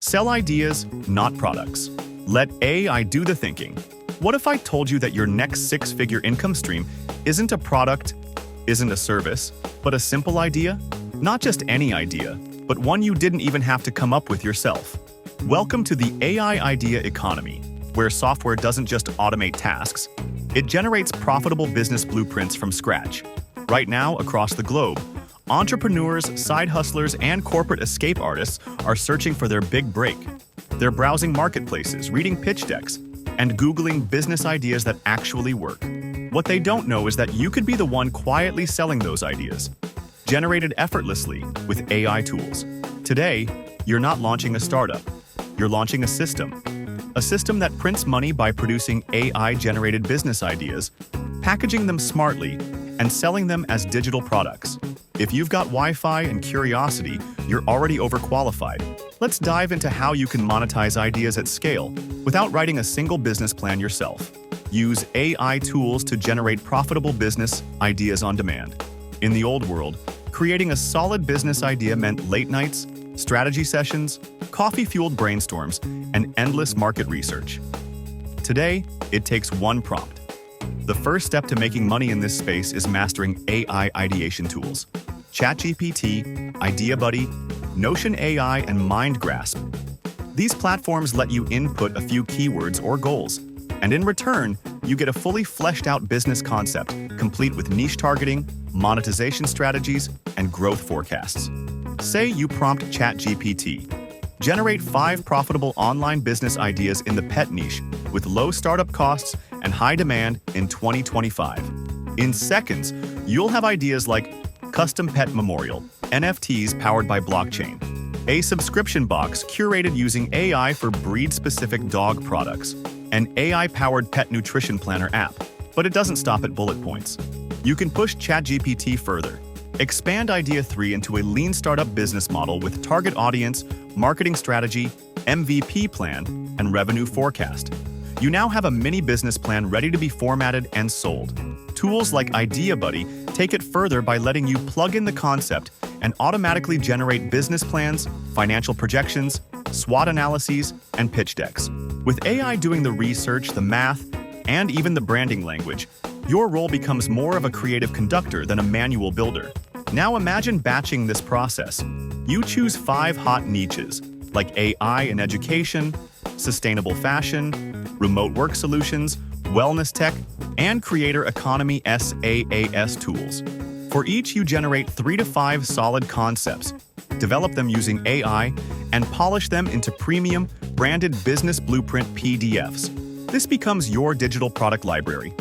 Sell ideas, not products. Let AI do the thinking. What if I told you that your next six-figure income stream isn't a product, isn't a service, but a simple idea? Not just any idea, but one you didn't even have to come up with yourself. Welcome to the AI idea economy, where software doesn't just automate tasks, it generates profitable business blueprints from scratch. Right now, across the globe, entrepreneurs, side hustlers, and corporate escape artists are searching for their big break. They're browsing marketplaces, reading pitch decks, and Googling business ideas that actually work. What they don't know is that you could be the one quietly selling those ideas, generated effortlessly with AI tools. Today, you're not launching a startup. You're launching a system that prints money by producing AI-generated business ideas, packaging them smartly, and selling them as digital products. If you've got Wi-Fi and curiosity, you're already overqualified. Let's dive into how you can monetize ideas at scale without writing a single business plan yourself. Use AI tools to generate profitable business ideas on demand. In the old world, creating a solid business idea meant late nights, strategy sessions, coffee-fueled brainstorms, and endless market research. Today, it takes one prompt. The first step to making money in this space is mastering AI ideation tools. ChatGPT, Ideabuddy, Notion AI, and MindGrasp. These platforms let you input a few keywords or goals, and in return, you get a fully fleshed out business concept, complete with niche targeting, monetization strategies, and growth forecasts. Say you prompt ChatGPT. Generate 5 profitable online business ideas in the pet niche with low startup costs and high demand in 2025. In seconds, you'll have ideas like custom pet memorial, NFTs powered by blockchain, a subscription box curated using AI for breed-specific dog products, an AI-powered pet nutrition planner app. But it doesn't stop at bullet points. You can push ChatGPT further. Expand Idea 3 into a lean startup business model with target audience, marketing strategy, MVP plan, and revenue forecast. You now have a mini business plan ready to be formatted and sold. Tools like Ideabuddy take it further by letting you plug in the concept and automatically generate business plans, financial projections, SWOT analyses, and pitch decks. With AI doing the research, the math, and even the branding language, your role becomes more of a creative conductor than a manual builder. Now imagine batching this process. You choose 5 hot niches, like AI in education, sustainable fashion, remote work solutions, wellness tech, and creator economy SaaS tools. For each, you generate 3 to 5 solid concepts, develop them using AI, and polish them into premium, branded business blueprint PDFs. This becomes your digital product library.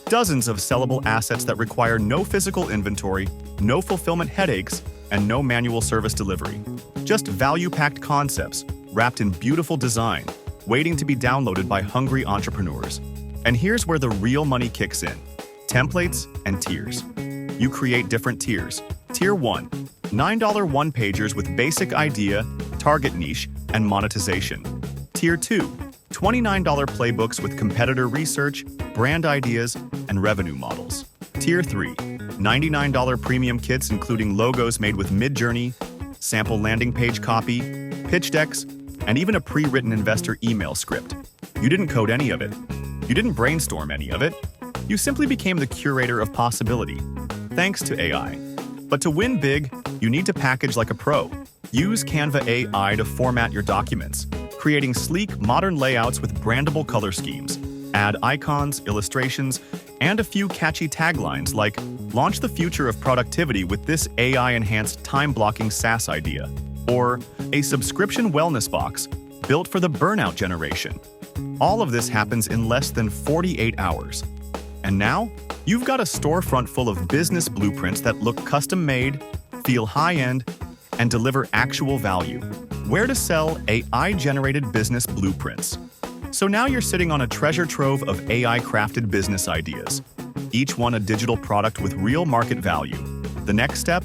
Dozens of sellable assets that require no physical inventory, no fulfillment headaches, and no manual service delivery. Just value-packed concepts, wrapped in beautiful design, waiting to be downloaded by hungry entrepreneurs. And here's where the real money kicks in. Templates and tiers. You create different tiers. Tier 1, $9 one-pagers with basic idea, target niche, and monetization. Tier 2, $29 playbooks with competitor research, brand ideas, and revenue models. Tier 3, $99 premium kits including logos made with Midjourney, sample landing page copy, pitch decks, and even a pre-written investor email script. You didn't code any of it. You didn't brainstorm any of it. You simply became the curator of possibility, thanks to AI. But to win big, you need to package like a pro. Use Canva AI to format your documents, creating sleek, modern layouts with brandable color schemes. Add icons, illustrations, and a few catchy taglines like, launch the future of productivity with this AI-enhanced time-blocking SaaS idea, or a subscription wellness box built for the burnout generation. All of this happens in less than 48 hours. And now, you've got a storefront full of business blueprints that look custom-made, feel high-end, and deliver actual value. Where to sell AI-generated business blueprints. So now you're sitting on a treasure trove of AI-crafted business ideas, each one a digital product with real market value. The next step?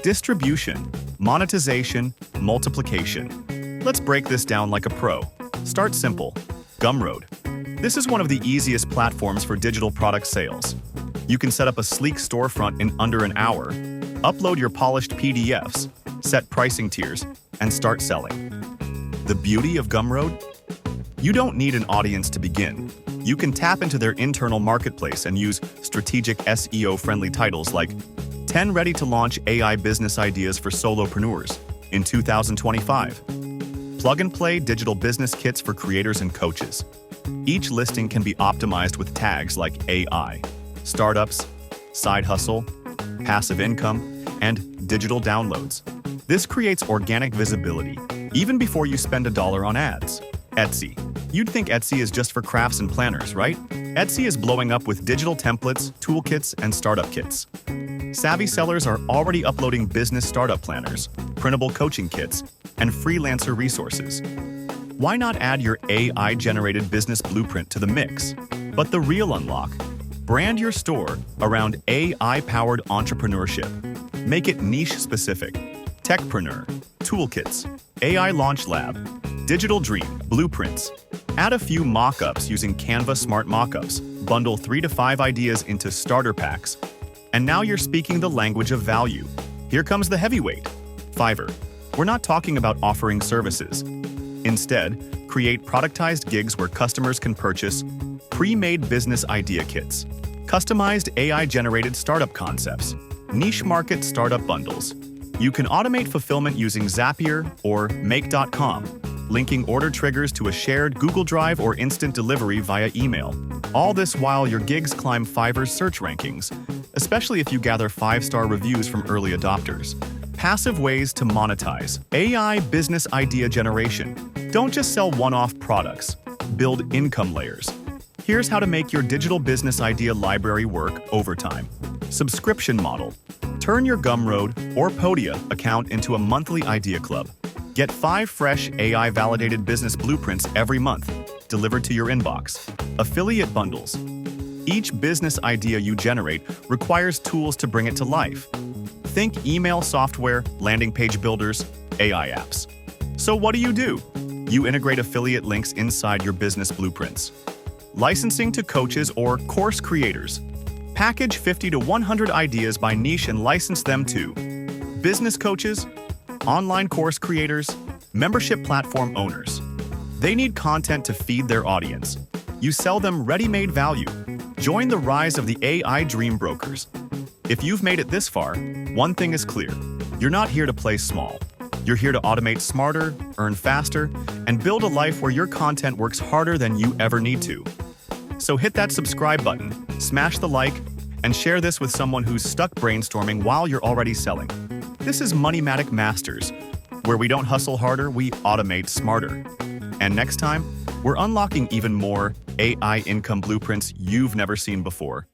Distribution, monetization, multiplication. Let's break this down like a pro. Start simple. Gumroad. This is one of the easiest platforms for digital product sales. You can set up a sleek storefront in under an hour, upload your polished PDFs, set pricing tiers, and start selling. The beauty of Gumroad? You don't need an audience to begin. You can tap into their internal marketplace and use strategic SEO-friendly titles like 10 ready-to-launch AI business ideas for solopreneurs in 2025. Plug-and-play digital business kits for creators and coaches. Each listing can be optimized with tags like AI, startups, side hustle, passive income, and digital downloads. This creates organic visibility, even before you spend $1 on ads. Etsy. You'd think Etsy is just for crafts and planners, right? Etsy is blowing up with digital templates, toolkits, and startup kits. Savvy sellers are already uploading business startup planners, printable coaching kits, and freelancer resources. Why not add your AI-generated business blueprint to the mix? But the real unlock: brand your store around AI-powered entrepreneurship. Make it niche-specific. Techpreneur, toolkits, AI launch lab, digital dream, blueprints. Add a few mock-ups using Canva Smart Mockups. Bundle 3 to 5 ideas into starter packs. And now you're speaking the language of value. Here comes the heavyweight. Fiverr. We're not talking about offering services. Instead, create productized gigs where customers can purchase pre-made business idea kits, customized AI-generated startup concepts, niche market startup bundles. You can automate fulfillment using Zapier or Make.com, linking order triggers to a shared Google Drive or instant delivery via email. All this while your gigs climb Fiverr's search rankings, especially if you gather 5-star reviews from early adopters. Passive ways to monetize. AI business idea generation. Don't just sell one-off products. Build income layers. Here's how to make your digital business idea library work overtime. Subscription model. Turn your Gumroad or Podia account into a monthly idea club. Get 5 fresh AI-validated business blueprints every month, delivered to your inbox. Affiliate bundles. Each business idea you generate requires tools to bring it to life. Think email software, landing page builders, AI apps. So what do? You integrate affiliate links inside your business blueprints. Licensing to coaches or course creators. Package 50 to 100 ideas by niche and license them to business coaches, online course creators, membership platform owners. They need content to feed their audience. You sell them ready-made value. Join the rise of the AI dream brokers. If you've made it this far, one thing is clear. You're not here to play small. You're here to automate smarter, earn faster, and build a life where your content works harder than you ever need to. So hit that subscribe button, smash the like, and share this with someone who's stuck brainstorming while you're already selling. This is Matic Masters, where we don't hustle harder, we automate smarter. And next time, we're unlocking even more AI income blueprints you've never seen before.